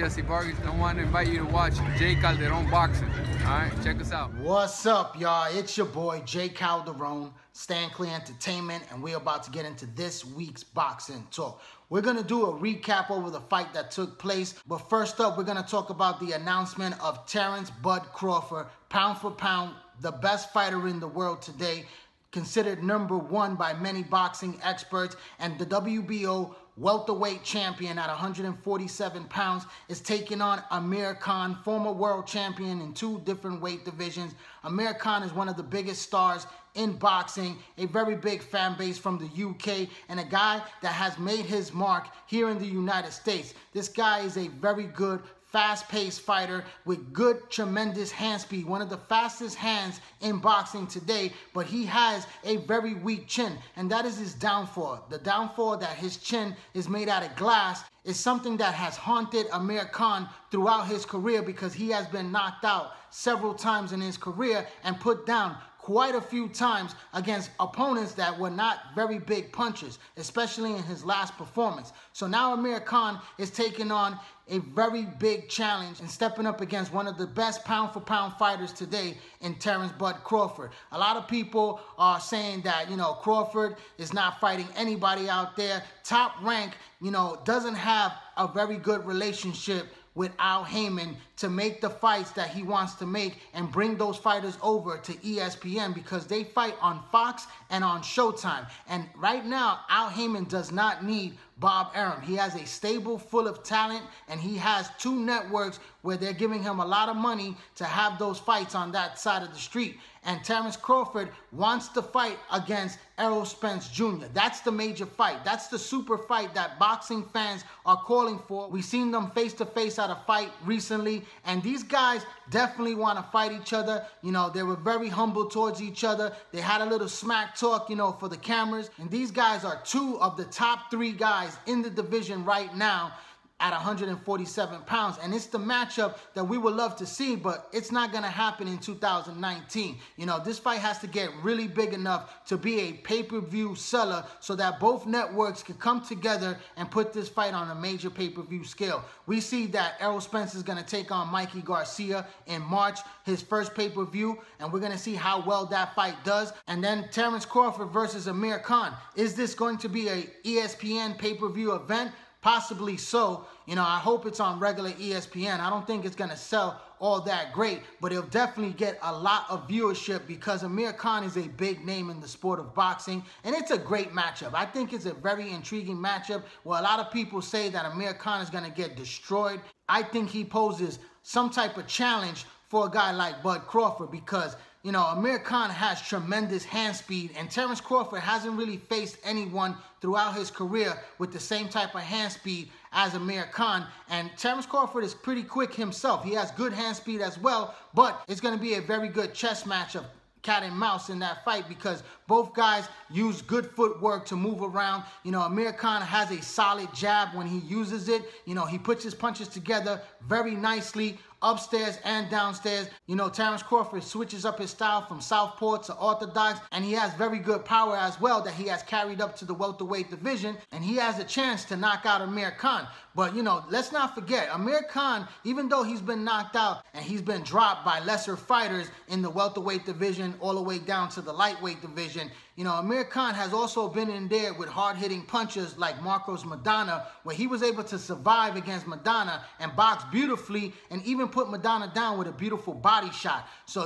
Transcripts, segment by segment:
Jesse Vargas. I want to invite you to watch Jay Calderon boxing. All right, check us out. What's up, y'all? It's your boy, Jay Calderon, Stand Clear Entertainment, and we're about to get into this week's boxing talk. We're going to do a recap over the fight that took place, but first up, we're going to talk about the announcement of Terence "Bud" Crawford, pound for pound, the best fighter in the world today, considered #1 by many boxing experts, and the WBO welterweight champion at 147 pounds is taking on Amir Khan, former world champion in 2 different weight divisions. Amir Khan is one of the biggest stars in boxing, a very big fan base from the UK, and a guy that has made his mark here in the United States. This guy is a very good, fast-paced fighter with good, tremendous hand speed, one of the fastest hands in boxing today, but he has a very weak chin, and that is his downfall. The downfall that his chin is made out of glass is something that has haunted Amir Khan throughout his career, because he has been knocked out several times in his career and put down quite a few times against opponents that were not very big punchers, especially in his last performance. So now Amir Khan is taking on a very big challenge and stepping up against one of the best pound-for-pound fighters today in Terence "Bud" Crawford. A lot of people are saying that, Crawford is not fighting anybody out there. Top Rank, doesn't have a very good relationship with Al Heyman to make the fights that he wants to make and bring those fighters over to ESPN, because they fight on Fox and on Showtime. And right now, Al Heyman does not need Bob Arum. He has a stable full of talent, and he has 2 networks where they're giving him a lot of money to have those fights on that side of the street. And Terence Crawford wants to fight against Errol Spence Jr. That's the major fight. That's the super fight that boxing fans are calling for. We've seen them face-to-face at a fight recently, and these guys definitely want to fight each other. They were very humble towards each other. They had a little smack talk, for the cameras. And these guys are 2 of the top 3 guys in the division right now at 147 pounds. And it's the matchup that we would love to see, but it's not going to happen in 2019. This fight has to get really big enough to be a pay-per-view seller so that both networks can come together and put this fight on a major pay-per-view scale. We see that Errol Spence is going to take on Mikey Garcia in March, his first pay-per-view, and we're going to see how well that fight does. And then Terence Crawford versus Amir Khan. Is this going to be a ESPN pay-per-view event? Possibly so. I hope it's on regular ESPN. I don't think it's going to sell all that great, but it'll definitely get a lot of viewership because Amir Khan is a big name in the sport of boxing, and it's a great matchup. I think it's a very intriguing matchup where a lot of people say that Amir Khan is going to get destroyed. I think he poses some type of challenge for a guy like Bud Crawford because Amir Khan has tremendous hand speed, and Terence Crawford hasn't really faced anyone throughout his career with the same type of hand speed as Amir Khan. And Terence Crawford is pretty quick himself. He has good hand speed as well, but it's going to be a very good chess match of cat and mouse in that fight because both guys use good footwork to move around. Amir Khan has a solid jab when he uses it. He puts his punches together very nicely, upstairs and downstairs. Terence Crawford switches up his style from southpaw to orthodox, and he has very good power as well that he has carried up to the welterweight division, and he has a chance to knock out Amir Khan. But, let's not forget, Amir Khan, even though he's been knocked out and he's been dropped by lesser fighters in the welterweight division all the way down to the lightweight division, Amir Khan has also been in there with hard-hitting punchers like Marcos Maidana, where he was able to survive against Maidana and box beautifully and even put Maidana down with a beautiful body shot. So,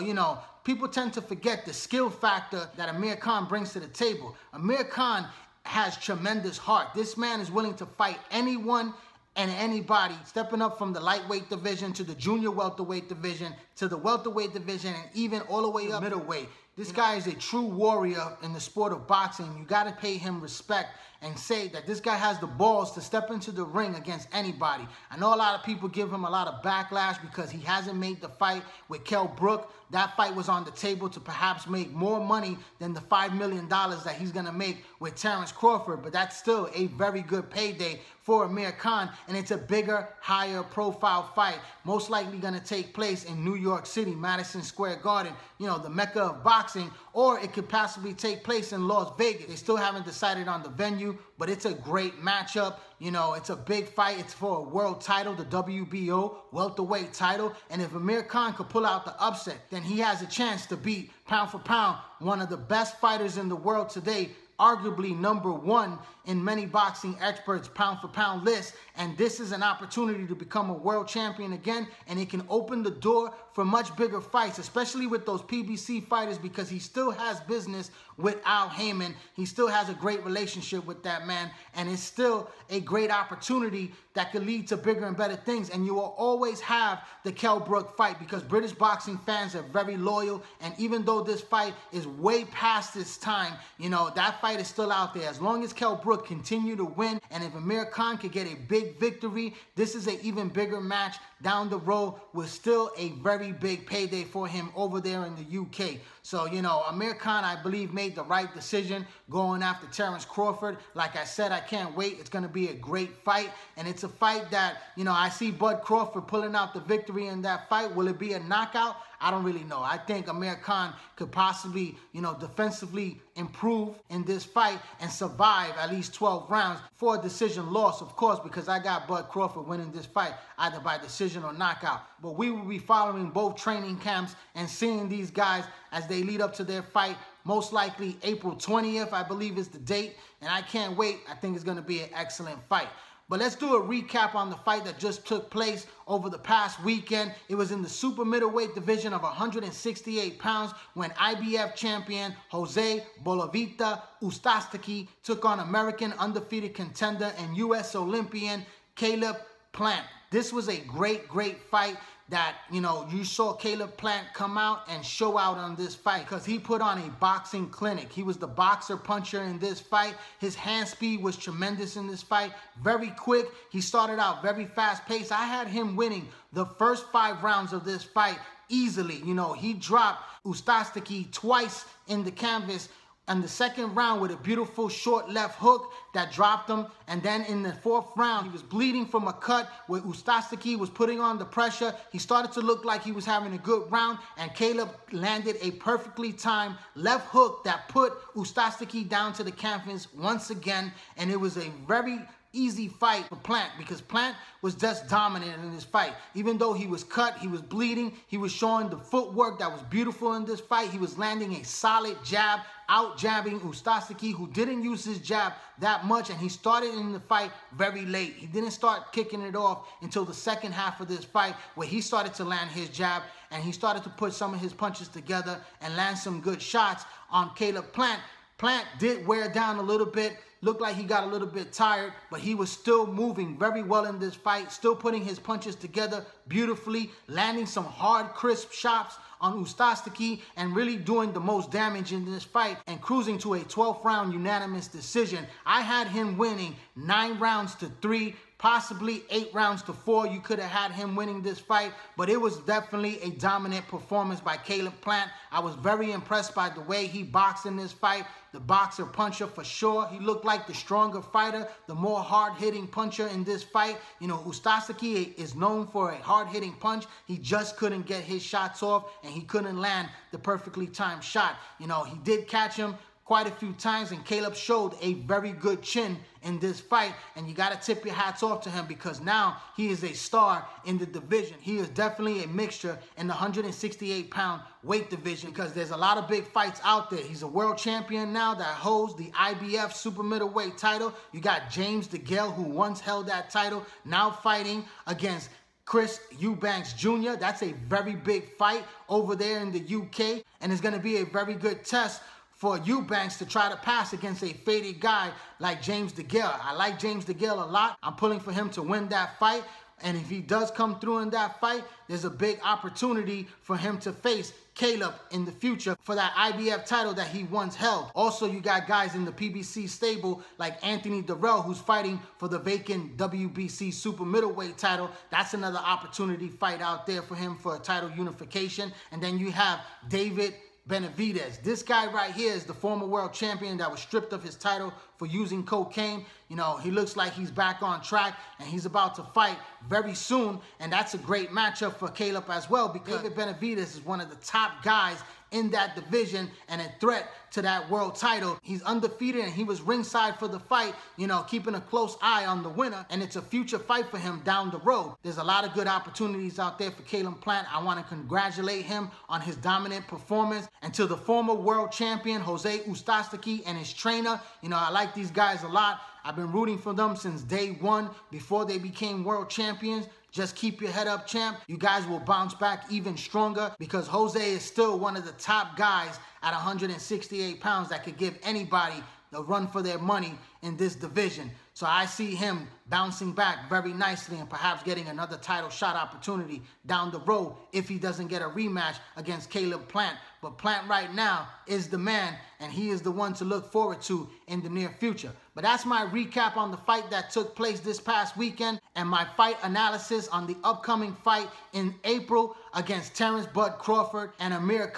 people tend to forget the skill factor that Amir Khan brings to the table. Amir Khan has tremendous heart. This man is willing to fight anyone and anybody, stepping up from the lightweight division to the junior welterweight division to the welterweight division and even all the way up middleweight. This guy is a true warrior in the sport of boxing. You got to pay him respect and say that this guy has the balls to step into the ring against anybody. I know a lot of people give him a lot of backlash because he hasn't made the fight with Kell Brook. That fight was on the table to perhaps make more money than the $5 million that he's going to make with Terence Crawford, but that's still a very good payday for Amir Khan, and it's a bigger, higher profile fight, most likely going to take place in New York City, Madison Square Garden, you know, the mecca of boxing, or it could possibly take place in Las Vegas. They still haven't decided on the venue, but it's a great matchup. You know, it's a big fight. It's for a world title, the WBO welterweight title. And if Amir Khan could pull out the upset, then he has a chance to beat, pound for pound, one of the best fighters in the world today, arguably #1 in many boxing experts' pound-for-pound list. And this is an opportunity to become a world champion again, and it can open the door for much bigger fights, especially with those PBC fighters, because he still has business with Al Heyman. He still has a great relationship with that man, and it's still a great opportunity that could lead to bigger and better things. And you will always have the Kell Brook fight, because British boxing fans are very loyal, and even though this fight is way past its time, you know, that fight is still out there. As long as Kell Brook continue to win, and if Amir Khan could get a big victory, this is an even bigger match down the road with still a very big payday for him over there in the UK. So, you know, Amir Khan, I believe, made the right decision going after Terence Crawford. Like I said, I can't wait. It's going to be a great fight, and it's a fight that, you know, I see Bud Crawford pulling out the victory in that fight. Will it be a knockout? I don't really know. I think Amir Khan could possibly, you know, defensively improve in this fight and survive at least 12 rounds for a decision loss, of course, because I got Bud Crawford winning this fight either by decision or knockout. But we will be following both training camps and seeing these guys as they lead up to their fight. Most likely April 20th, I believe, is the date, and I can't wait. I think it's going to be an excellent fight. But let's do a recap on the fight that just took place over the past weekend. It was in the super middleweight division of 168 pounds when IBF champion Jose Bolavita Uzcategui took on American undefeated contender and U.S. Olympian Caleb Plant. This was a great fight that, you know, you saw Caleb Plant come out and show out on this fight because he put on a boxing clinic. He was the boxer puncher in this fight. His hand speed was tremendous in this fight. Very quick. He started out very fast paced. I had him winning the first 5 rounds of this fight easily. You know, he dropped Uzcategui twice in the canvas and the second round with a beautiful short left hook that dropped him. And then in the 4th round, he was bleeding from a cut where Uzcategui was putting on the pressure. He started to look like he was having a good round, and Caleb landed a perfectly timed left hook that put Uzcategui down to the canvas once again. And it was a very easy fight for Plant because Plant was just dominant in this fight. Even though he was cut, he was bleeding, he was showing the footwork that was beautiful in this fight. He was landing a solid jab, out-jabbing Uzcategui, who didn't use his jab that much, and he started in the fight very late. He didn't start kicking it off until the second half of this fight, where he started to land his jab, and he started to put some of his punches together and land some good shots on Caleb Plant. Plant did wear down a little bit, looked like he got a little bit tired, but he was still moving very well in this fight, still putting his punches together beautifully, landing some hard, crisp shots on Uzcategui and really doing the most damage in this fight and cruising to a 12th round unanimous decision. I had him winning 9 rounds to 3, possibly 8 rounds to 4. You could have had him winning this fight, but it was definitely a dominant performance by Caleb Plant. I was very impressed by the way he boxed in this fight. The boxer puncher for sure. He looked like the stronger fighter, the more hard-hitting puncher in this fight. You know, Uzcategui is known for a hard-hitting punch. He just couldn't get his shots off, and he couldn't land the perfectly timed shot. You know, he did catch him quite a few times, and Caleb showed a very good chin in this fight, and you got to tip your hats off to him because now he is a star in the division. He is definitely a mixture in the 168-pound weight division because there's a lot of big fights out there. He's a world champion now that holds the IBF super middleweight title. You got James DeGale, who once held that title, now fighting against Chris Eubanks Jr. That's a very big fight over there in the UK, and it's going to be a very good test for Eubanks to try to pass against a faded guy like James DeGale. I like James DeGale a lot. I'm pulling for him to win that fight. And if he does come through in that fight, there's a big opportunity for him to face Caleb in the future for that IBF title that he once held. Also, you got guys in the PBC stable like Anthony Durrell, who's fighting for the vacant WBC super middleweight title. That's another opportunity fight out there for him for a title unification. And then you have David Benavidez. This guy right here is the former world champion that was stripped of his title for using cocaine. You know, he looks like he's back on track, and he's about to fight very soon, and that's a great matchup for Caleb as well, because Benavidez is one of the top guys in that division and a threat to that world title. He's undefeated, and he was ringside for the fight, you know, keeping a close eye on the winner, and it's a future fight for him down the road. There's a lot of good opportunities out there for Caleb Plant. I want to congratulate him on his dominant performance. And to the former world champion, Jose Uzcategui, and his trainer, you know, I like these guys a lot. I've been rooting for them since day one, before they became world champions. Just keep your head up, champ. You guys will bounce back even stronger, because Jose is still one of the top guys at 168 pounds that could give anybody a run for their money in this division. So I see him bouncing back very nicely and perhaps getting another title shot opportunity down the road if he doesn't get a rematch against Caleb Plant. But Plant right now is the man, and he is the one to look forward to in the near future. But that's my recap on the fight that took place this past weekend, and my fight analysis on the upcoming fight in April against Terence Crawford and Amir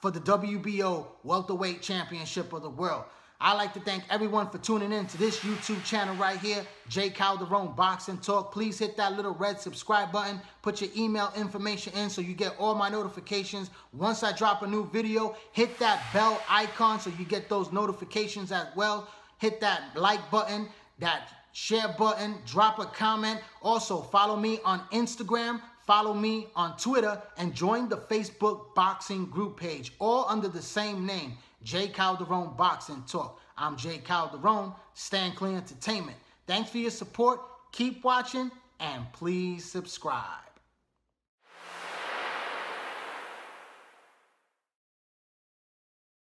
for the WBO Welterweight Championship of the World. I'd like to thank everyone for tuning in to this YouTube channel right here, J. Calderon Boxing Talk. Please hit that little red subscribe button. Put your email information in so you get all my notifications. Once I drop a new video, hit that bell icon so you get those notifications as well. Hit that like button, that share button, drop a comment. Also, follow me on Instagram, follow me on Twitter, and join the Facebook boxing group page, all under the same name, J. Calderon Boxing Talk. I'm J. Calderon, Stand Clear Entertainment. Thanks for your support. Keep watching, and please subscribe.